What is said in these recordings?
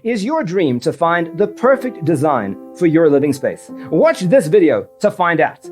Is your dream to find the perfect design for your living space? Watch this video to find out.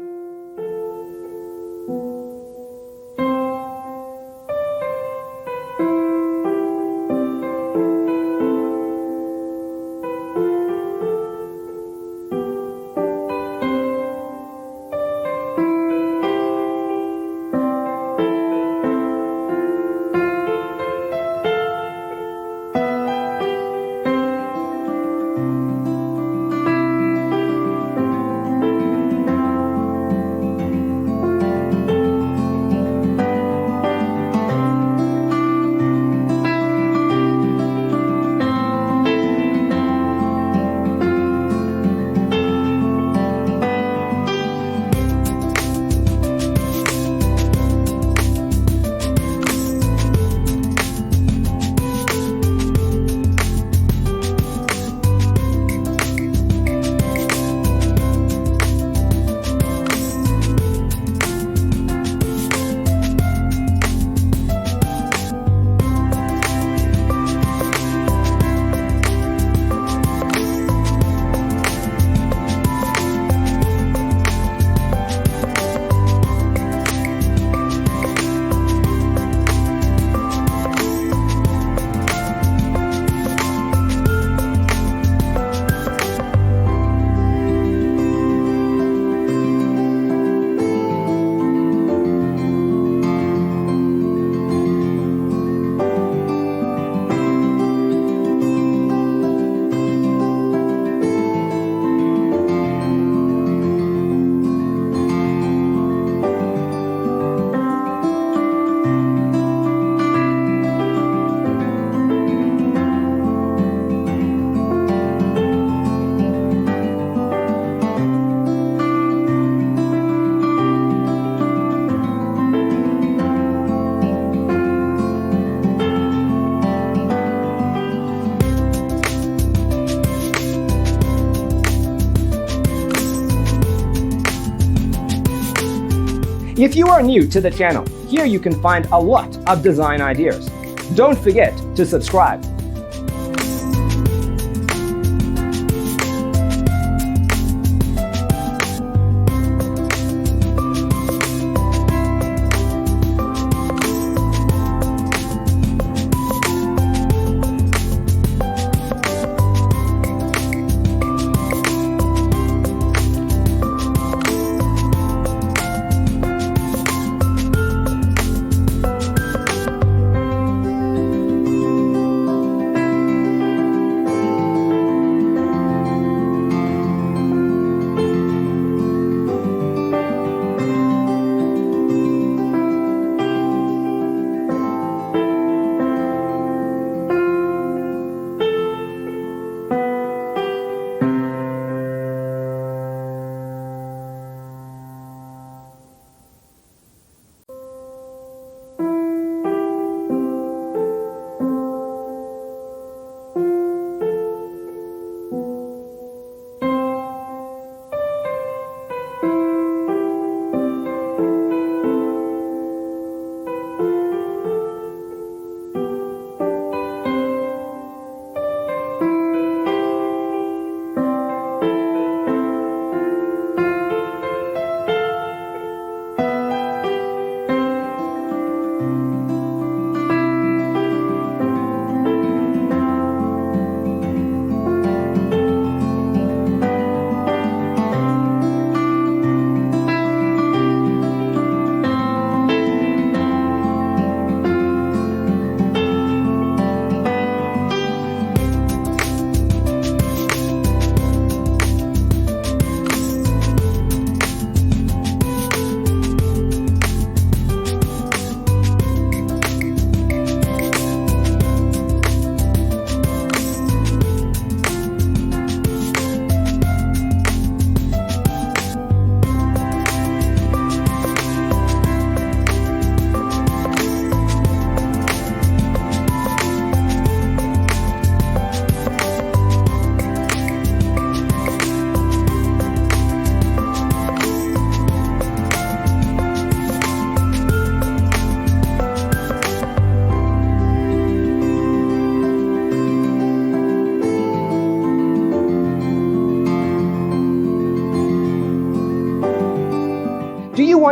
If you are new to the channel, here you can find a lot of design ideas. Don't forget to subscribe.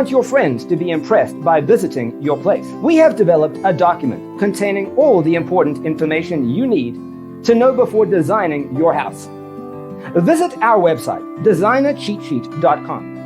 want your friends to be impressed by visiting your place. We have developed a document containing all the important information you need to know before designing your house. Visit our website, designercheatsheet.com.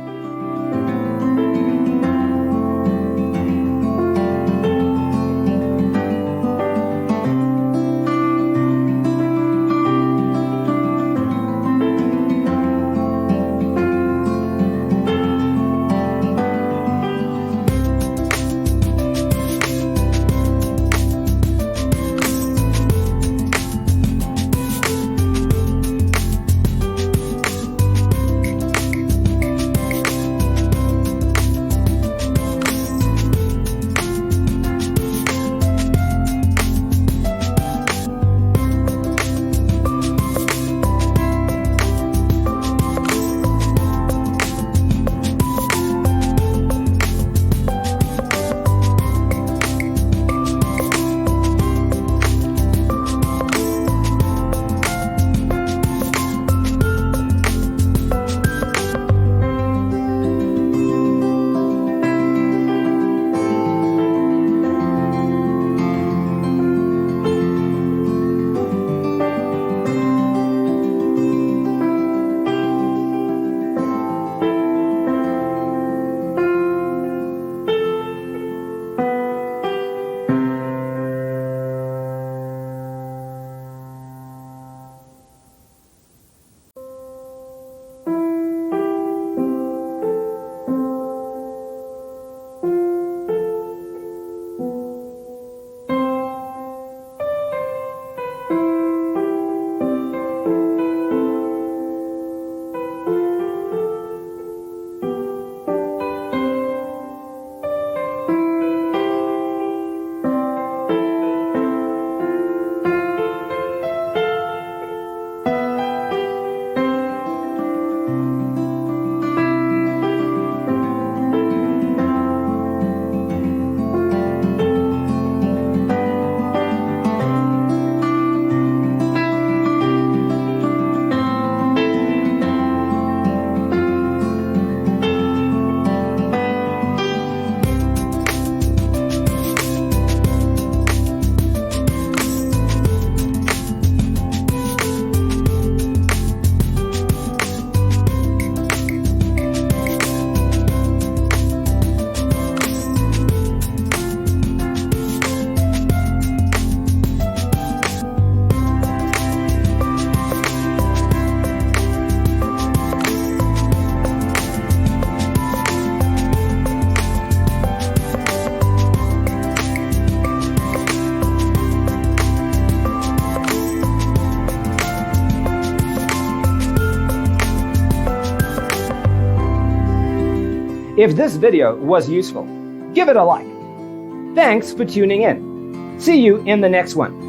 If this video was useful, give it a like. Thanks for tuning in. See you in the next one.